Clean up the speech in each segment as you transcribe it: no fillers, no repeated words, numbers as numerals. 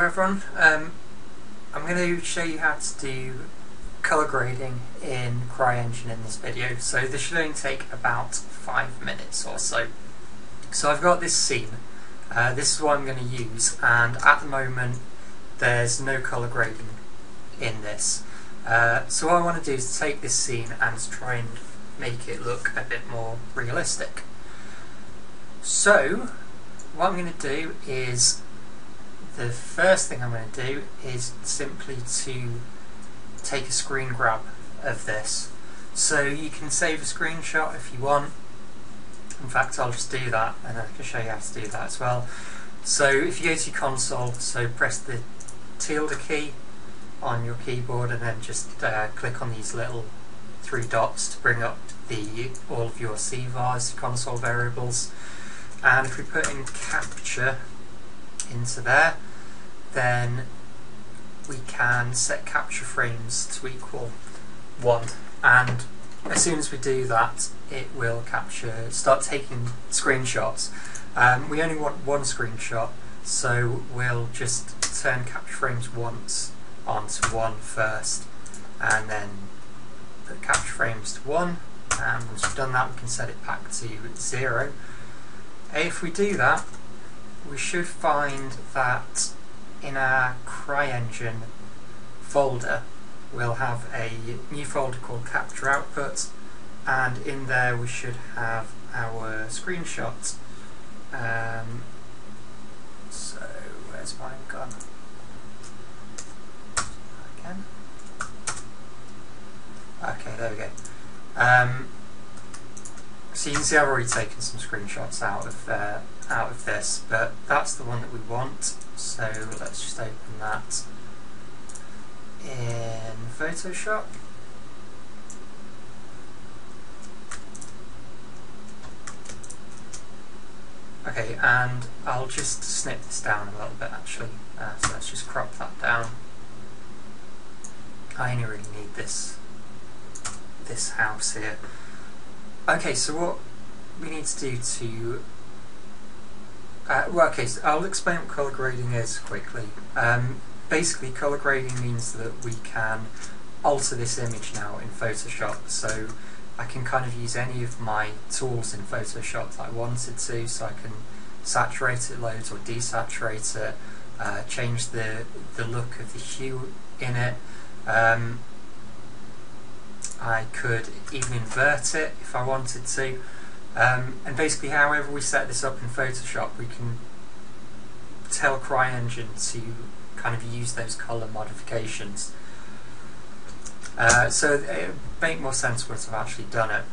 everyone, I'm going to show you how to do colour grading in Cryengine in this video. So this should only take about 5 minutes or so. So I've got this scene, this is what I'm going to use, and at the moment there's no colour grading in this. So what I want to do is take this scene and try and make it look a bit more realistic. So what I'm going to do is, the first thing I'm going to do is simply to take a screen grab of this. So you can save a screenshot if you want. In fact, I'll just do that and I can show you how to do that as well. So if you go to your console, so press the tilde key on your keyboard and then just click on these little 3 dots to bring up all of your CVARs, console variables. And if we put in capture into there, then we can set capture frames to equal 1, and as soon as we do that it will start taking screenshots. We only want one screenshot, so we'll just turn capture frames once onto 1 first and then put capture frames to 1, and once we've done that we can set it back to 0. If we do that, we should find that in our Cryengine folder we'll have a new folder called capture output, and in there we should have our screenshot. So where's mine gone? Again. Okay, there we go. So you can see I've already taken some screenshots out of this, but that's the one that we want. So let's just open that in Photoshop. Okay, and I'll just snip this down a little bit actually. So let's just crop that down. I only really need this house here. Okay, so what we need to do to so I'll explain what colour grading is quickly. Basically, colour grading means that we can alter this image now in Photoshop, so I can kind of use any of my tools in Photoshop that I wanted to, so I can saturate it loads or desaturate it, change the look of the hue in it. I could even invert it if I wanted to. And basically, however we set this up in Photoshop, we can tell Cryengine to kind of use those colour modifications. So it would make more sense once I've actually done it.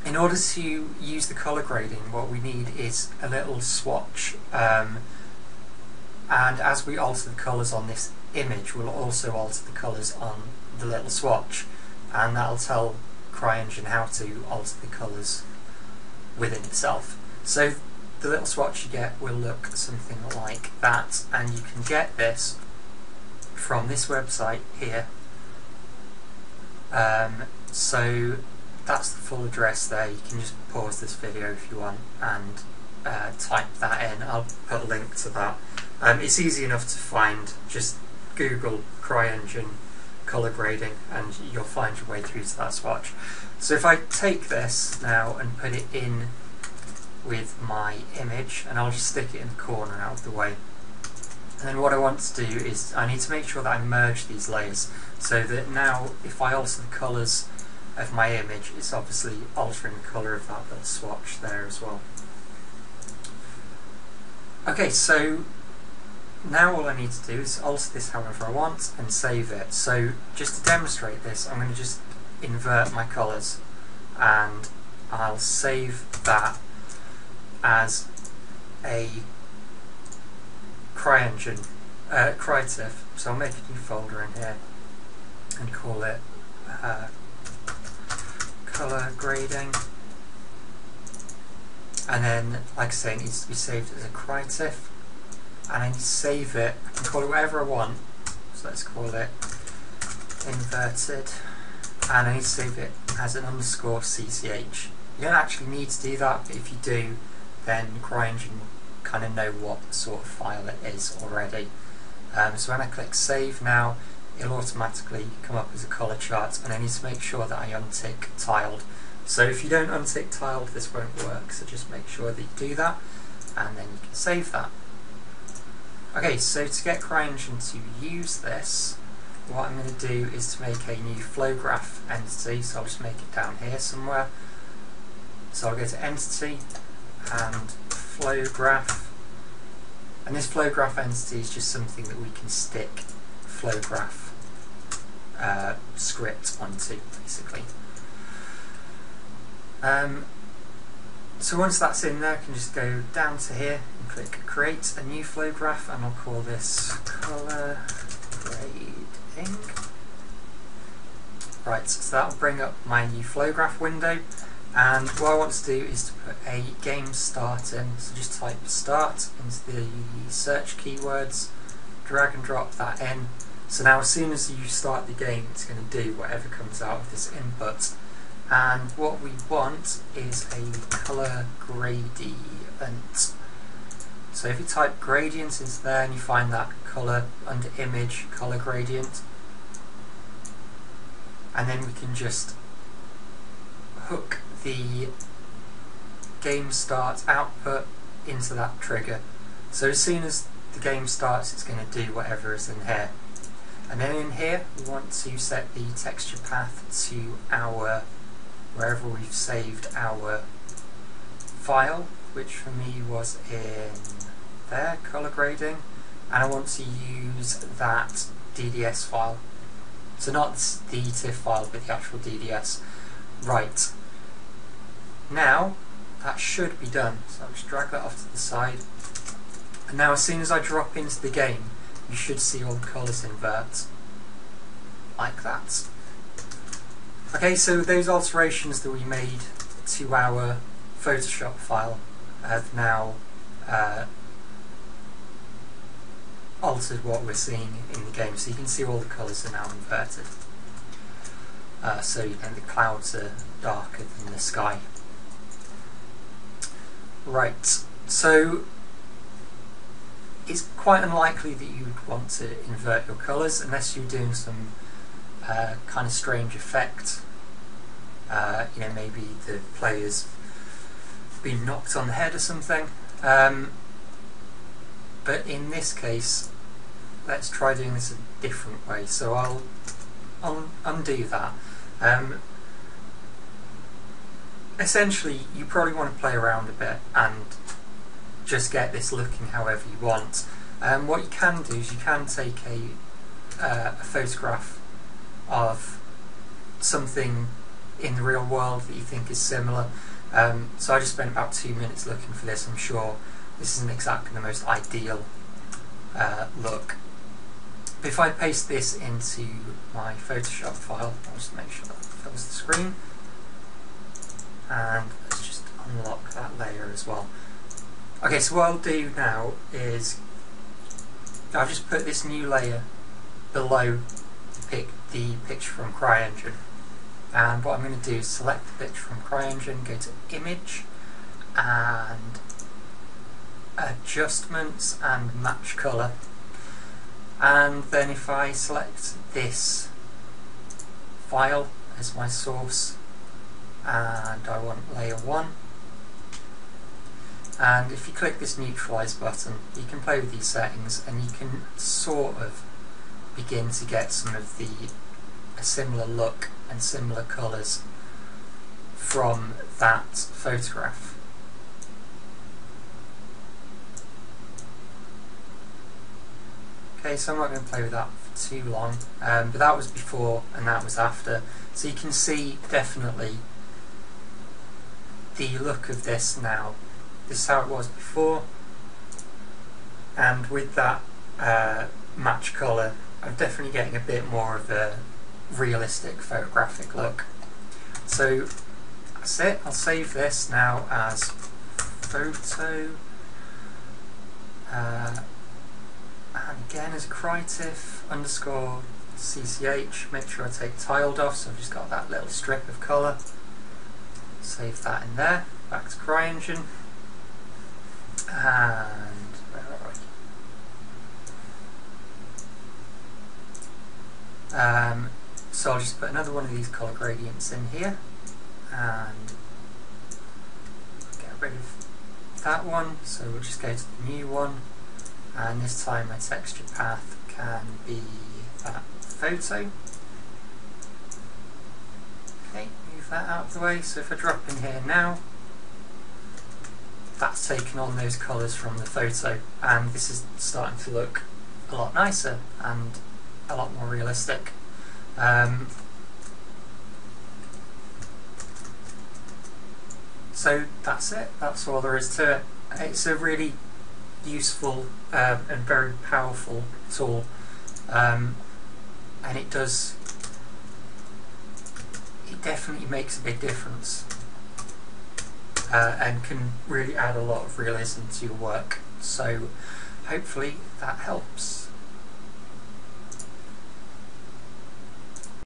In order to use the colour grading, what we need is a little swatch, and as we alter the colours on this image, we'll also alter the colours on the little swatch, and that'll tell Cryengine how to alter the colours within itself. So the little swatch you get will look something like that, and you can get this from this website here. So that's the full address there. You can just pause this video if you want and type that in. I'll put a link to that. It's easy enough to find. Just Google Cryengine colour grading and you'll find your way through to that swatch. So if I take this now and put it in with my image, and I'll just stick it in the corner out of the way, and then what I want to do is I need to make sure that I merge these layers, so that now if I alter the colours of my image, it's obviously altering the colour of that little swatch there as well. Okay, so now all I need to do is alter this however I want and save it. So just to demonstrate this, I'm going to just invert my colours, and I'll save that as a Cryengine Crytif. So I'll make a new folder in here and call it colour grading, and then, like I say, it needs to be saved as a Crytif, and I need to save it. I can call it whatever I want, so let's call it inverted, and I need to save it as an _CCH. You don't actually need to do that, but if you do, then Cryengine kind of know what sort of file it is already. So when I click save now, it'll automatically come up as a colour chart, and I need to make sure that I untick tiled. So if you don't untick tiled, this won't work, so just make sure that you do that, and then you can save that. Okay, so to get Cryengine to use this, what I'm going to do is to make a new flow graph entity, so I'll just make it down here somewhere. So I'll go to entity and flow graph, and this flow graph entity is just something that we can stick flow graph script onto, basically. So once that's in there, I can just go down to here and click create a new flow graph, and I'll call this color grading. Right, so that'll bring up my new flow graph window, and what I want to do is to put a game start in. So just type start into the search keywords, drag and drop that in. So now as soon as you start the game, it's going to do whatever comes out of this input. And what we want is a color gradient. So if you type gradient into there and you find that color under image, color gradient, and then we can just hook the game start output into that trigger. So as soon as the game starts, it's going to do whatever is in here. And then in here, we want to set the texture path to our, wherever we've saved our file, which for me was in there, color grading, and I want to use that DDS file. So not the TIFF file, but the actual DDS. Right. Now, that should be done. So I'll just drag that off to the side. And now as soon as I drop into the game, you should see all the colours invert. Like that. Okay, so those alterations that we made to our Photoshop file have now altered what we're seeing in the game. So you can see all the colours are now inverted. So the clouds are darker than the sky. Right, so it's quite unlikely that you would want to invert your colours unless you're doing some kind of strange effect. You know, maybe the player's been knocked on the head or something. But in this case, let's try doing this a different way. So I'll undo that. Essentially, you probably want to play around a bit and just get this looking however you want. What you can do is you can take a photograph of something in the real world that you think is similar. So I just spent about 2 minutes looking for this. I'm sure this isn't exactly the most ideal look. But if I paste this into my Photoshop file, I'll just make sure that fills the screen, and let's just unlock that layer as well. Okay, so what I'll do now is I've just put this new layer below the picture from Cryengine, and what I'm going to do is select the picture from Cryengine, go to image and adjustments and match colour, and then if I select this file as my source and I want layer 1, and if you click this neutralize button, you can play with these settings and you can sort of begin to get some of a similar look and similar colours from that photograph. Okay, so I'm not going to play with that for too long, but that was before and that was after. So you can see definitely the look of this now. This is how it was before, and with that match colour, I'm definitely getting a bit more of a realistic photographic look. So that's it. I'll save this now as photo, and again as Crytif _CCH. Make sure I take tiled off, so I've just got that little strip of colour. Save that in there. Back to Cryengine, and where are we? So I'll just put another one of these colour gradients in here and get rid of that one, so we'll just go to the new one, and this time my texture path can be that photo. Okay, move that out of the way, so if I drop in here now, that's taken on those colours from the photo, and this is starting to look a lot nicer and a lot more realistic. So that's it, that's all there is to it. It's a really useful and very powerful tool, and it definitely makes a big difference, and can really add a lot of realism to your work. So hopefully that helps.